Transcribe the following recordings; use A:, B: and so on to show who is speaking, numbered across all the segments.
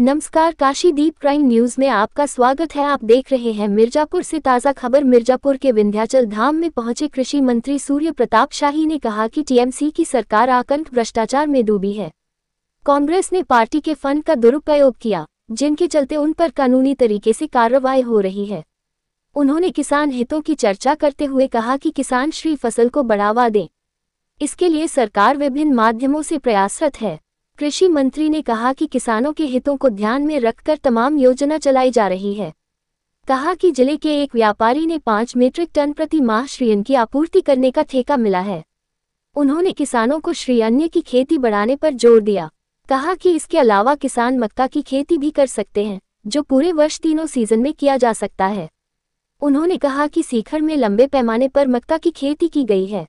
A: नमस्कार, काशीदीप prime news में आपका स्वागत है। आप देख रहे हैं मिर्जापुर से ताज़ा खबर। मिर्जापुर के विंध्याचल धाम में पहुंचे कृषि मंत्री सूर्य प्रताप शाही ने कहा कि टीएमसी की सरकार आकंठ भ्रष्टाचार में डूबी है। कांग्रेस ने पार्टी के फंड का दुरुपयोग किया, जिनके चलते उन पर कानूनी तरीके से कार्रवाई हो रही है। उन्होंने किसान हितों की चर्चा करते हुए कहा कि किसान श्री फसल को बढ़ावा दें, इसके लिए सरकार विभिन्न माध्यमों से प्रयासरत है। कृषि मंत्री ने कहा कि किसानों के हितों को ध्यान में रखकर तमाम योजना चलाई जा रही है। कहा कि जिले के एक व्यापारी ने 5 मीट्रिक टन प्रति माह श्रीअन्न की आपूर्ति करने का ठेका मिला है। उन्होंने किसानों को श्रीअन्न की खेती बढ़ाने पर जोर दिया। कहा कि इसके अलावा किसान मक्का की खेती भी कर सकते हैं, जो पूरे वर्ष तीनों सीजन में किया जा सकता है। उन्होंने कहा कि सीखर में लंबे पैमाने पर मक्का की खेती की गई है।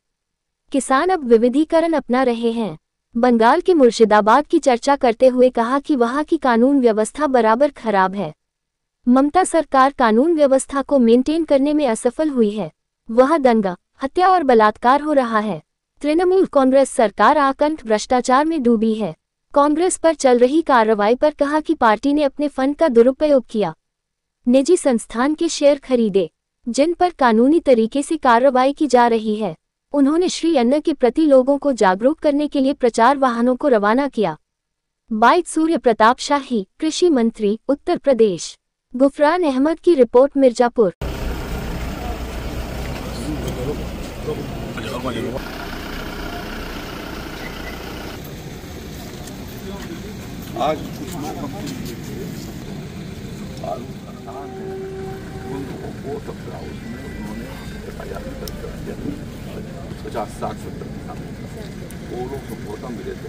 A: किसान अब विविधीकरण अपना रहे हैं। बंगाल के मुर्शिदाबाद की चर्चा करते हुए कहा कि वहां की कानून व्यवस्था बराबर खराब है। ममता सरकार कानून व्यवस्था को मेंटेन करने में असफल हुई है। वहां दंगा, हत्या और बलात्कार हो रहा है। तृणमूल कांग्रेस सरकार आकंठ भ्रष्टाचार में डूबी है। कांग्रेस पर चल रही कार्रवाई पर कहा कि पार्टी ने अपने फंड का दुरुपयोग किया, निजी संस्थान के शेयर खरीदे, जिन पर कानूनी तरीके से कार्रवाई की जा रही है। उन्होंने श्री अन्न के प्रति लोगों को जागरूक करने के लिए प्रचार वाहनों को रवाना किया। बाइट सूर्य प्रताप शाही, कृषि मंत्री, उत्तर प्रदेश। गुफरान अहमद की रिपोर्ट, मिर्जापुर।
B: आज 50-60-70 किसान वो लोग सपोर्टा मिले थे।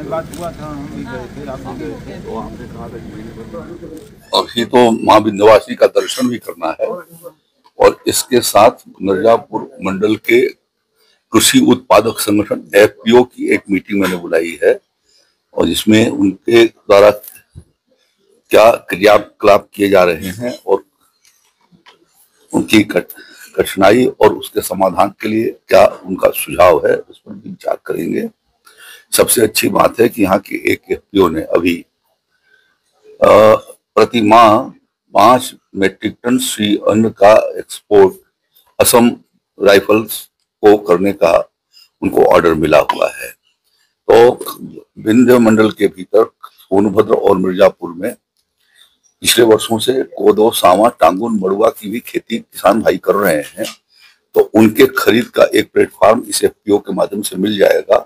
B: बात हुआ था, हम भी गए थे, आप भी गए थे, तो हमने कहा था कि और ये तो माँ विंध्यवासिनी का दर्शन भी करना है। और इसके साथ मिर्जापुर मंडल के कृषि उत्पादक संगठन एफपीओ की एक मीटिंग मैंने बुलाई है, और जिसमें उनके द्वारा क्या क्रियाकलाप किए जा रहे हैं और उनकी कठिनाई और उसके समाधान के लिए क्या उनका सुझाव है, उस पर भी विचार करेंगे। सबसे अच्छी बात है कि यहाँ की एक एफपीओ ने अभी प्रति माह 5 मीट्रिक टन श्री अन्न का एक्सपोर्ट असम राइफल्स को करने का उनको ऑर्डर मिला हुआ है। तो विंध्य मंडल के भीतर सोनभद्र और मिर्जापुर में पिछले वर्षों से कोदो, सावा, टांगुन, मड़ुआ की भी खेती किसान भाई कर रहे हैं। तो उनके खरीद का एक प्लेटफॉर्म इस एफपीओ के माध्यम से मिल जाएगा,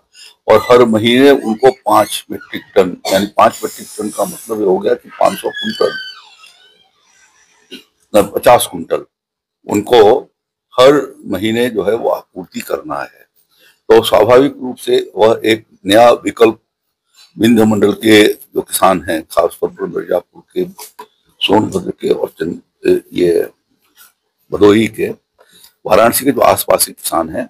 B: और हर महीने उनको 5 मीट्रिक टन, यानी 5 मीट्रिक टन का मतलब हो गया कि 500 कुंटल, 50 कुंटल उनको हर महीने जो है वो आपूर्ति करना है। तो स्वाभाविक रूप से वह एक नया विकल्प विंध्य मंडल के जो किसान हैं, खासतौर पर मिर्जापुर के, सोनभद्र के और ये भदोही के, वाराणसी के जो आसपास के किसान हैं,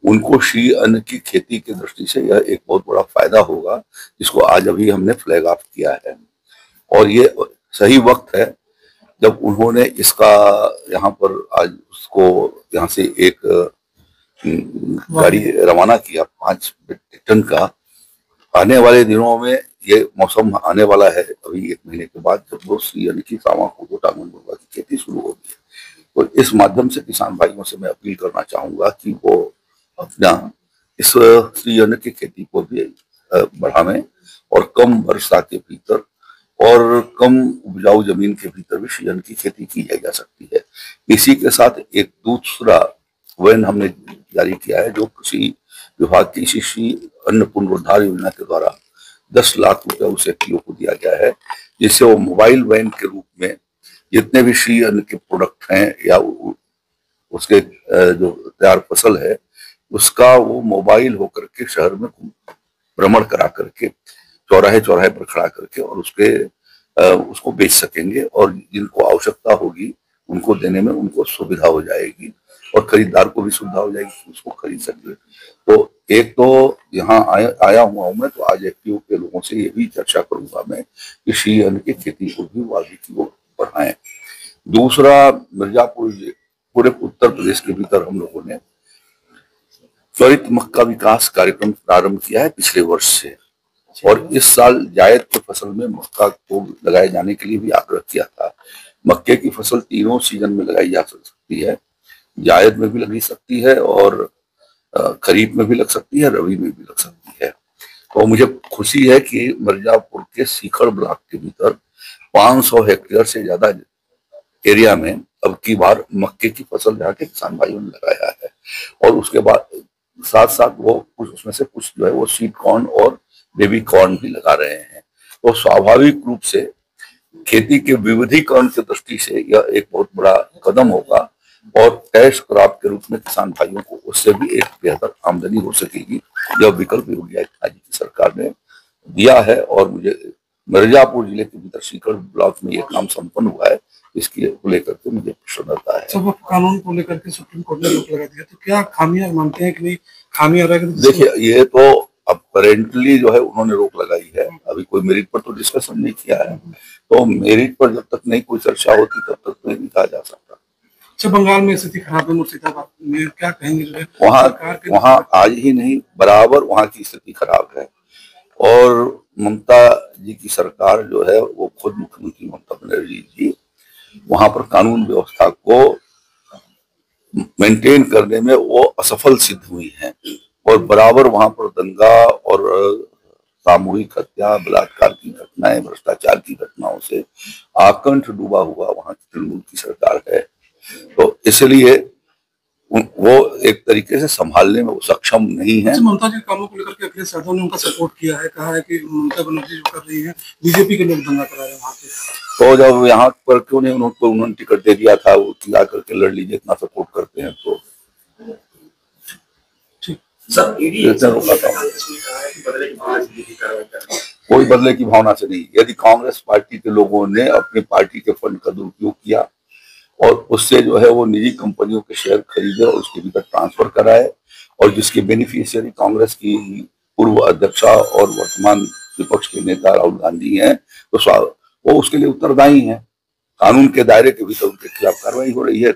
B: उनको श्री अन्न की खेती की दृष्टि से यह एक बहुत बड़ा फायदा होगा, जिसको आज अभी हमने फ्लैग ऑफ किया है। और ये सही वक्त है जब उन्होंने इसका यहाँ पर आज उसको यहाँ से एक गाड़ी रवाना किया 5 मीट्रिक टन का। आने वाले दिनों में ये मौसम आने वाला है, अभी 1 महीने के बाद, जब वो श्री अन्न की सावा, कोदो, टांगुन, मड़ुआ की खेती शुरू होगी। तो इस माध्यम से किसान भाइयों से मैं अपील करना चाहूंगा कि वो अपना इस श्री अन्न की खेती को भी बढ़ावें, और कम वर्षा के भीतर और कम उपजाऊ जमीन के भीतर भी श्री अन्न की खेती की जा सकती है। इसी के साथ एक दूसरा वैन हमने जारी किया है, जो कृषि विभाग की श्री अन्न पुनरुद्धार योजना के द्वारा 10 लाख रुपया उस एफपीओ को दिया गया है, जिससे वो मोबाइल वैन के रूप में जितने भी श्री अन्न के प्रोडक्ट हैं या उसके जो तैयार फसल है, उसका वो मोबाइल होकर के शहर में भ्रमण करा करके चौराहे चौराहे पर खड़ा करके और उसको बेच सकेंगे, और जिनको आवश्यकता होगी उनको देने में उनको सुविधा हो जाएगी, और खरीदार को भी सुविधा हो जाएगी, उसको खरीद सके। तो एक तो यहाँ आया हुआ हूँ मैं, तो आज एफपीओ के लोगों से ये भी चर्चा करूंगा मैं कि श्री अन्न की खेती को भी वाल्मीकि को बढ़ाएं। दूसरा, मिर्जापुर पूरे उत्तर प्रदेश के भीतर हम लोगों ने त्वरित मक्का विकास कार्यक्रम प्रारंभ किया है पिछले वर्ष से। और इस साल जायद की फसल में मक्का को लगाए जाने के लिए भी आग्रह किया था। मक्के की फसल तीनों सीजन में लगाई जा सकती है, जायद में भी लगी सकती है और खरीफ में भी लग सकती है, रबी में भी लग सकती है। तो मुझे खुशी है कि मिर्जापुर के सीकर ब्लॉक के भीतर 500 हेक्टेयर से ज्यादा एरिया में अब की बार मक्के की फसल जाके किसान भाइयों ने लगाया है। और उसके बाद साथ साथ वो कुछ उसमें से कुछ जो है वो स्वीट कॉर्न और बेबी कॉर्न भी लगा रहे हैं। तो स्वाभाविक रूप से खेती के विविधीकरण की दृष्टि से यह एक बहुत बड़ा कदम होगा और कैश क्रॉप के रूप में किसान भाइयों को उससे भी एक बेहतर आमदनी हो सकेगी। यह विकल्प योगी आदित्यनाथ जी की सरकार ने दिया है और मुझे मिर्जापुर जिले के भीतर सीकर ब्लॉक में यह काम संपन्न हुआ है, इसकी लेकर के मुझे प्रसन्नता है।
C: सब कानून को लेकर के सुप्रीम कोर्ट ने रोक लगा दिया, तो क्या खामियां मानते हैं कि नहीं खामियां रह गई?
B: देखिए, ये तो अब करेंटली जो है उन्होंने रोक लगाई है, अभी कोई मेरिट पर तो डिस्कशन नहीं किया है। तो मेरिट पर जब तक नहीं कोई चर्चा होती तब तक तो नहीं कहा जा सकता।
C: अच्छा, बंगाल में स्थिति खराब है, मुर्शिदाबाद में क्या कहेंगे? जो है
B: वहाँ आज ही नहीं, बराबर वहाँ की स्थिति खराब है और ममता जी की सरकार जो है वो खुद मुख्यमंत्री ममता बनर्जी जी वहां पर कानून व्यवस्था को मेंटेन करने में वो असफल सिद्ध हुई हैं और बराबर वहां पर दंगा और सामूहिक हत्या, बलात्कार की घटनाएं, भ्रष्टाचार की घटनाओं से आकंठ डूबा हुआ वहां की तृणमूल की सरकार है। तो इसलिए वो एक तरीके से संभालने में वो सक्षम नहीं है।
C: ममता जी कामों को लेकर के अखिलेश यादव ने उनका सपोर्ट किया है, कहा है कि ममता बनर्जी जो कर रही है बीजेपी के लोग दंगा करा रहे हैं वहाँ पे।
B: तो जब यहाँ पर क्यों नहीं उन्होंने टिकट दे दिया था, वो चिल्ला करके लड़ लीजिए, इतना सपोर्ट करते हैं तो कोई बदले की भावना से नहीं। यदि कांग्रेस पार्टी के लोगों ने अपनी पार्टी के फंड का दुरुपयोग किया और उससे जो है वो निजी कंपनियों के शेयर खरीदे और उसके भीतर ट्रांसफर कराए और जिसके बेनिफिशियरी कांग्रेस की पूर्व अध्यक्षा और वर्तमान विपक्ष के नेता राहुल गांधी हैं, तो वो उसके लिए उत्तरदायी हैं। कानून के दायरे के भीतर उनके खिलाफ कार्रवाई हो रही है।